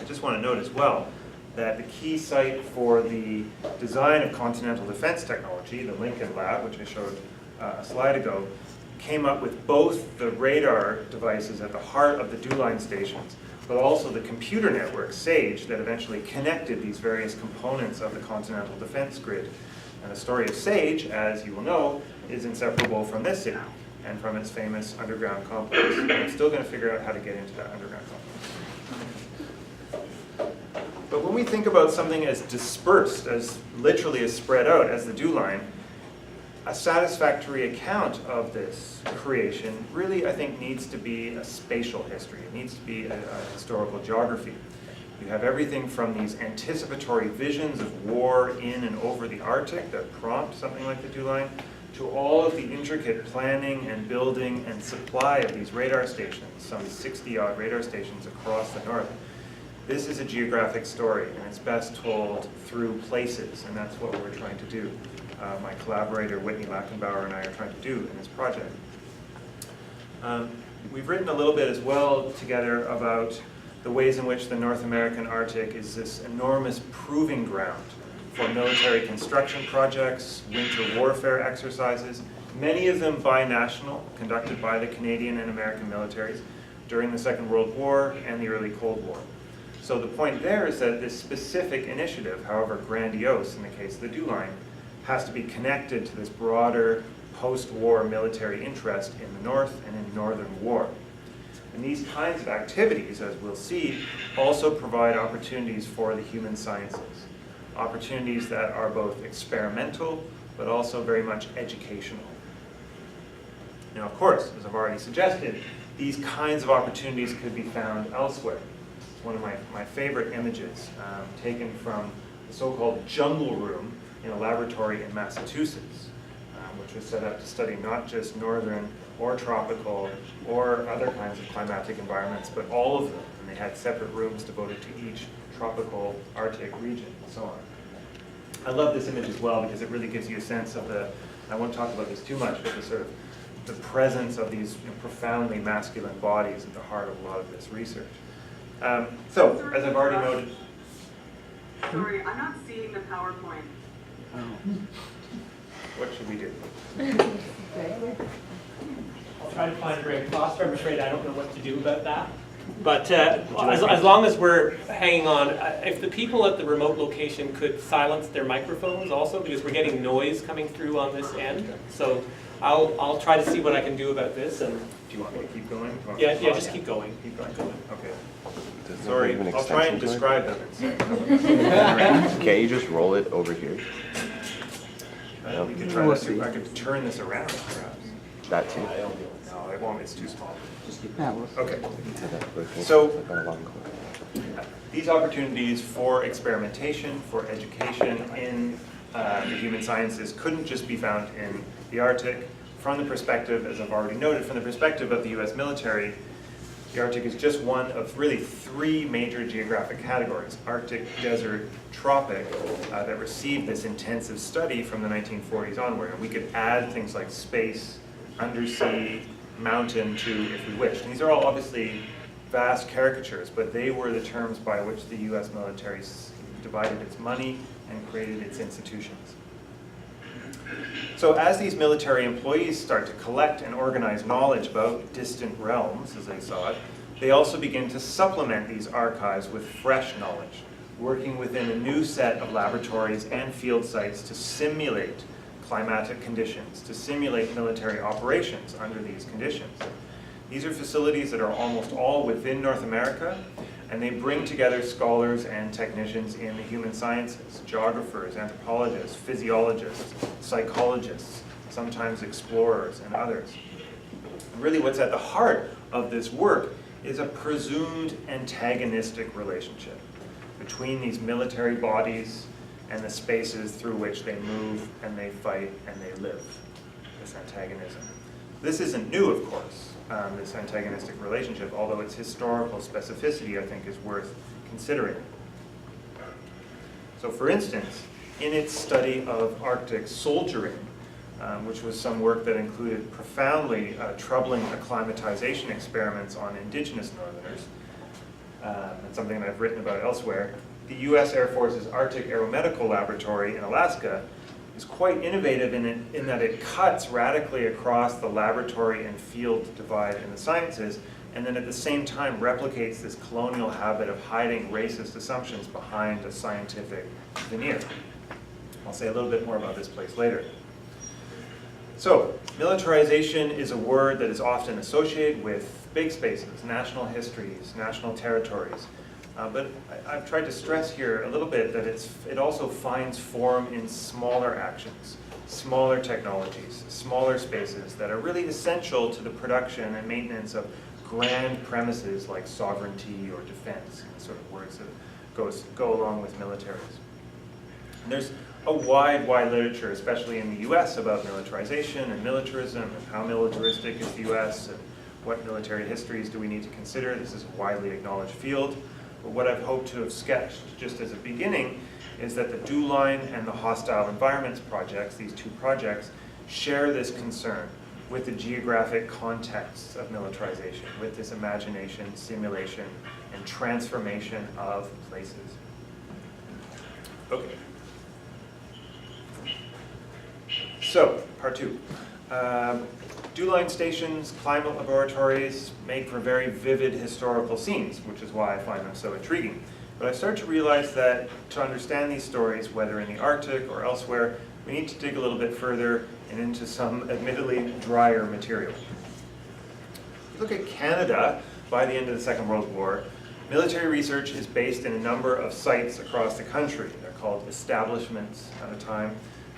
I just want to note as well that the key site for the design of continental defense technology, the Lincoln Lab, which I showed a slide ago, came up with both the radar devices at the heart of the DuLine stations, but also the computer network, SAGE, that eventually connected these various components of the continental defense grid. And the story of SAGE, as you will know, is inseparable from this city and from its famous underground complex. And I'm still going to figure out how to get into that underground complex. But when we think about something as dispersed, as literally as spread out as the DuLine, a satisfactory account of this creation really, I think, needs to be a spatial history. It needs to be a historical geography. You have everything from these anticipatory visions of war in and over the Arctic that prompt something like the DuLine, to all of the intricate planning and building and supply of these radar stations, some 60-odd radar stations across the north. This is a geographic story, and it's best told through places, and that's what we're trying to do. My collaborator, Whitney Lackenbauer, and I are trying to do in this project. We've written a little bit as well together about the ways in which the North American Arctic is this enormous proving ground for military construction projects, winter warfare exercises, many of them binational, conducted by the Canadian and American militaries during the Second World War and the early Cold War. So the point there is that this specific initiative, however grandiose in the case of the DuLine, has to be connected to this broader post-war military interest in the North and in Northern war. And these kinds of activities, as we'll see, also provide opportunities for the human sciences. Opportunities that are both experimental, but also very much educational. Now, of course, as I've already suggested, these kinds of opportunities could be found elsewhere. It's one of my favorite images, taken from the so-called jungle room in a laboratory in Massachusetts, which was set up to study not just northern or tropical or other kinds of climatic environments, but all of them. And they had separate rooms devoted to each tropical Arctic region and so on. I love this image as well because it really gives you a sense of the, I won't talk about this too much, but the sort of the presence of these profoundly masculine bodies at the heart of a lot of this research. So, as I've already noted... Sorry, I'm not seeing the PowerPoint. What should we do? I'll try to find Greg Foster. I'm afraid I don't know what to do about that. But as long as we're hanging on, if the people at the remote location could silence their microphones also, because we're getting noise coming through on this end. So I'll try to see what I can do about this. And do you want me to keep going? Yeah, just keep going. Keep going. Okay. Sorry, I'll try and describe them instead. Can't you just roll it over here? We could try this. I could turn this around, perhaps. That too. No, it won't. It's too small. That Okay. So these opportunities for experimentation, for education in the human sciences couldn't just be found in the Arctic. From the perspective, as I've already noted, from the perspective of the US military, the Arctic is just one of really three major geographic categories: Arctic, desert, tropic, that received this intensive study from the 1940s onward. And we could add things like space, undersea, mountain to, if we wished. And these are all obviously vast caricatures, but they were the terms by which the US military divided its money and created its institutions. So as these military employees start to collect and organize knowledge about distant realms, as they saw it, they also begin to supplement these archives with fresh knowledge, working within a new set of laboratories and field sites to simulate climatic conditions, to simulate military operations under these conditions. These are facilities that are almost all within North America, and they bring together scholars and technicians in the human sciences, geographers, anthropologists, physiologists, psychologists, sometimes explorers, and others. And really what's at the heart of this work is a presumed antagonistic relationship between these military bodies and the spaces through which they move and they fight and they live, this antagonism. This isn't new, of course, this antagonistic relationship, although its historical specificity, I think, is worth considering. So for instance, in its study of Arctic soldiering, which was some work that included profoundly troubling acclimatization experiments on indigenous northerners, and something that I've written about elsewhere, the US Air Force's Arctic Aeromedical Laboratory in Alaska is quite innovative in that it cuts radically across the laboratory and field divide in the sciences, and then at the same time replicates this colonial habit of hiding racist assumptions behind a scientific veneer. I'll say a little bit more about this place later. So, militarization is a word that is often associated with big spaces, national histories, national territories. But I've tried to stress here a little bit that it also finds form in smaller actions, smaller technologies, smaller spaces that are really essential to the production and maintenance of grand premises like sovereignty or defense, sort of words that go along with militaries. And there's a wide literature, especially in the US, about militarization and militarism and how militaristic is the US and what military histories do we need to consider. This is a widely acknowledged field. But what I've hoped to have sketched just as a beginning is that the DO-Line and the Hostile Environments projects, these two projects, share this concern with the geographic contexts of militarization, with this imagination, simulation, and transformation of places. Okay. So, part two. DO-Line stations, climate laboratories make for very vivid historical scenes, which is why I find them so intriguing. But I start to realize that to understand these stories, whether in the Arctic or elsewhere, we need to dig a little bit further and into some admittedly drier material. If you look at Canada, by the end of the Second World War, military research is based in a number of sites across the country. They're called establishments at the time.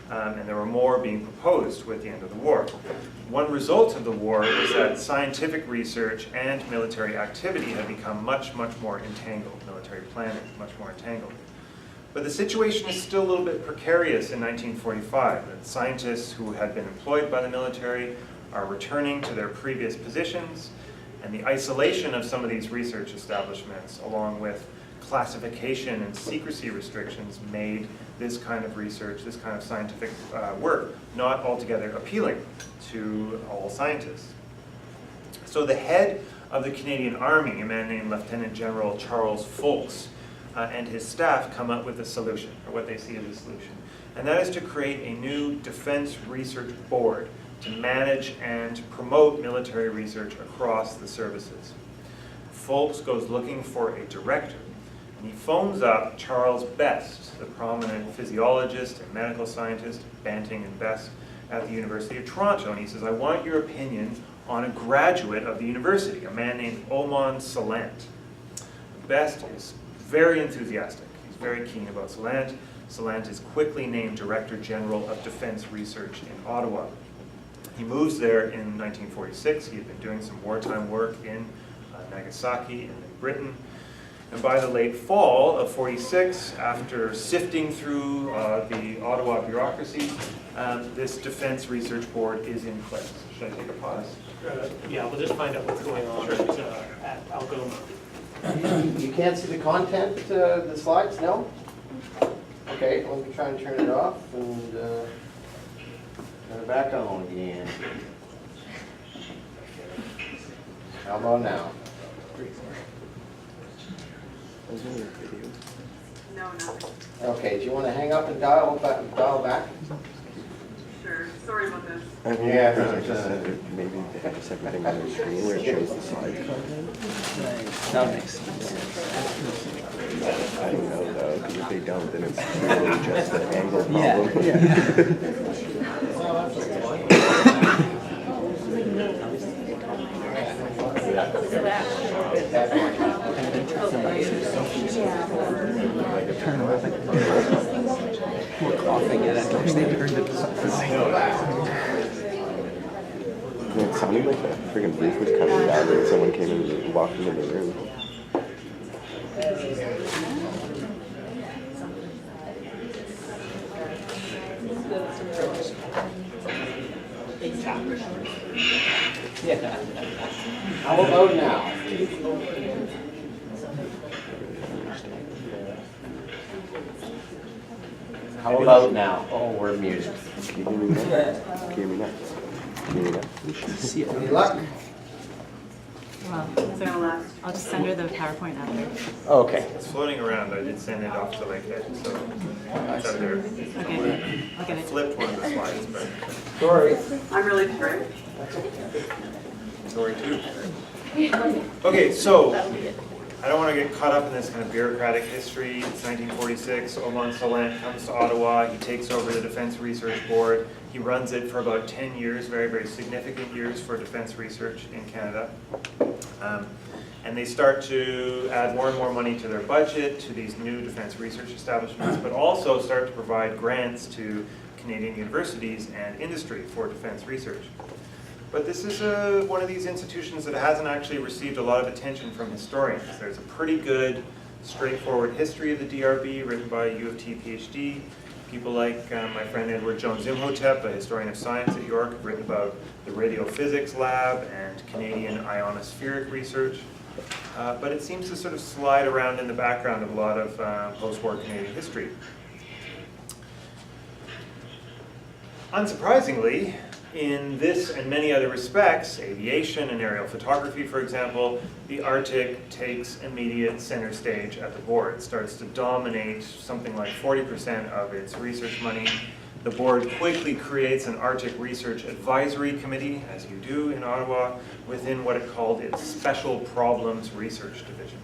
And there were more being proposed with the end of the war. One result of the war was that scientific research and military activity had become much more entangled, military planning much more entangled. But the situation is still a little bit precarious in 1945. That scientists who had been employed by the military are returning to their previous positions, and the isolation of some of these research establishments, along with classification and secrecy restrictions, made this kind of research, this kind of scientific work, not altogether appealing to all scientists. So the head of the Canadian Army, a man named Lieutenant General Charles Folks, and his staff come up with a solution, or what they see as a solution. And that is to create a new Defense Research Board to manage and promote military research across the services. Folks goes looking for a director. And he phones up Charles Best, the prominent physiologist and medical scientist, Banting and Best, at the University of Toronto. And he says, I want your opinion on a graduate of the university, a man named Oman Salant. Best is very enthusiastic. He's very keen about Salant. Salant is quickly named Director General of Defense Research in Ottawa. He moves there in 1946. He had been doing some wartime work in Nagasaki and in Britain. And by the late fall of '46, after sifting through the Ottawa bureaucracy, this Defense Research Board is in place. Should I take a pause? Yeah, we'll just find out what's going on at Algoma. You can't see the content, the slides, no? Okay, let me try and turn it off and turn it back on again. How about now? No, nothing. Okay, do you want to hang up and dial back? Sure. Sorry about this. Yeah. Maybe they have a separate thing on their screen where it shows the slide content. That makes sense. I don't know though, because if they don't, then it's really just the angle problem. Turn off it. We're coughing it. I wish they turned it off. It sounded like the friggin' roof was coming down and someone came and walked into the room. Yeah. How about now? How about now? Oh, we're muted. Can you hear me now? Can you hear me now? Can you hear me now? We should see it. Any luck? Well, It's gonna last. I'll just send her the PowerPoint after. Okay. It's floating around. I did send it off to Lakehead, so it's out there. Okay, I'll get I it. flipped one of the slides, but Sorry. I'm really sorry. sorry too. Okay, so I don't want to get caught up in this kind of bureaucratic history. It's 1946. Oman Salant comes to Ottawa. He takes over the Defense Research Board. He runs it for about 10 years, very, very significant years for defense research in Canada. And they start to add more and more money to their budget, to these new defense research establishments, but also start to provide grants to Canadian universities and industry for defense research. But this is one of these institutions that hasn't actually received a lot of attention from historians. There's a pretty good, straightforward history of the DRB written by a U of T PhD. People like my friend Edward Jones Imhotep, a historian of science at York, have written about the radiophysics lab and Canadian ionospheric research. But it seems to sort of slide around in the background of a lot of post-war Canadian history. Unsurprisingly, in this and many other respects, aviation and aerial photography, for example, the Arctic takes immediate center stage at the board. It starts to dominate something like 40% of its research money. The board quickly creates an Arctic Research Advisory Committee, as you do in Ottawa, within what it called its Special Problems Research Division.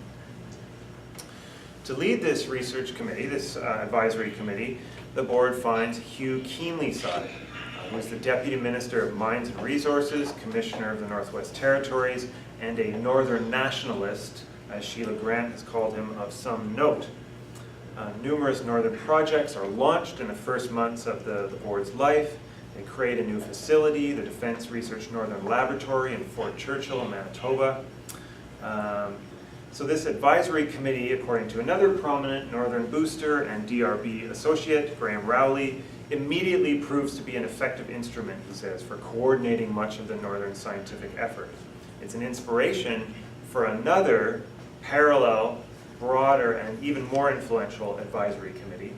To lead this research committee, this advisory committee, the board finds Hugh Keenlyside, who is the Deputy Minister of Mines and Resources, Commissioner of the Northwest Territories, and a Northern nationalist, as Sheila Grant has called him, of some note. Numerous northern projects are launched in the first months of the board's life. They create a new facility, the Defense Research Northern Laboratory in Fort Churchill, Manitoba. So this advisory committee, according to another prominent northern booster and DRB associate, Graham Rowley, immediately proves to be an effective instrument, he says, for coordinating much of the northern scientific effort. It's an inspiration for another parallel, broader, and even more influential advisory committee.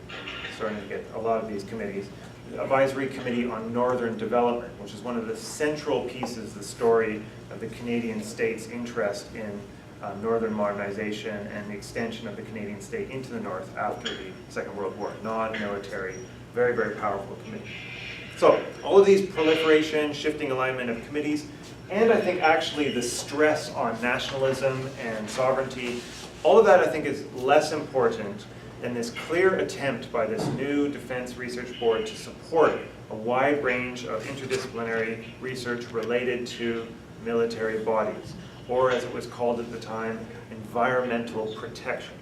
Starting to get a lot of these committees. The Advisory Committee on Northern Development, which is one of the central pieces of the story of the Canadian state's interest in northern modernization and the extension of the Canadian state into the north after the Second World War. Non-military, very, very powerful committee. So all of these proliferation, shifting alignment of committees, and I think actually the stress on nationalism and sovereignty, all of that I think is less important than this clear attempt by this new Defense Research Board to support a wide range of interdisciplinary research related to military bodies, or as it was called at the time, environmental protection.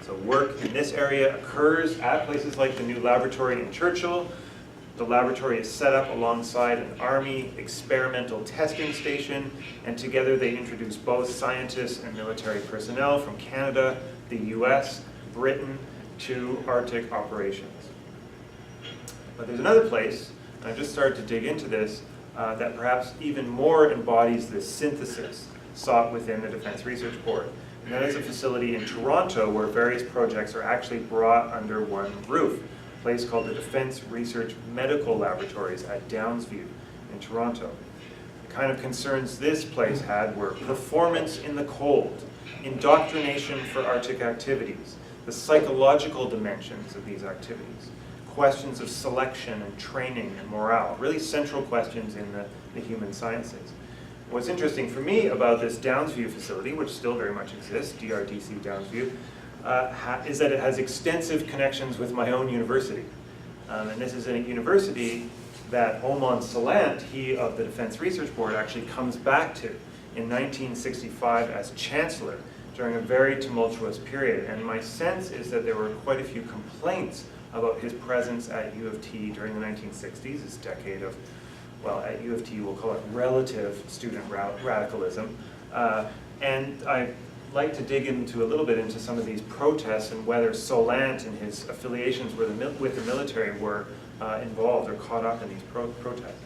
So work in this area occurs at places like the new laboratory in Churchill. The laboratory is set up alongside an Army experimental testing station, and together they introduce both scientists and military personnel from Canada, the US, Britain, to Arctic operations. But there's another place, and I've just started to dig into this, that perhaps even more embodies this synthesis sought within the Defense Research Board. And that is a facility in Toronto where various projects are actually brought under one roof, a place called the Defense Research Medical Laboratories at Downsview in Toronto. The kind of concerns this place had were performance in the cold, indoctrination for Arctic activities, the psychological dimensions of these activities, questions of selection and training and morale, really central questions in the human sciences. What's interesting for me about this Downsview facility, which still very much exists, DRDC Downsview, is that it has extensive connections with my own university. And this is a university that Oman Salant, he of the Defense Research Board, actually comes back to in 1965 as chancellor during a very tumultuous period. And my sense is that there were quite a few complaints about his presence at U of T during the 1960s, this decade of, well, at U of T we'll call it relative student radicalism. And I'd like to dig into a little bit into some of these protests and whether Salant and his affiliations with the military were involved or caught up in these protests.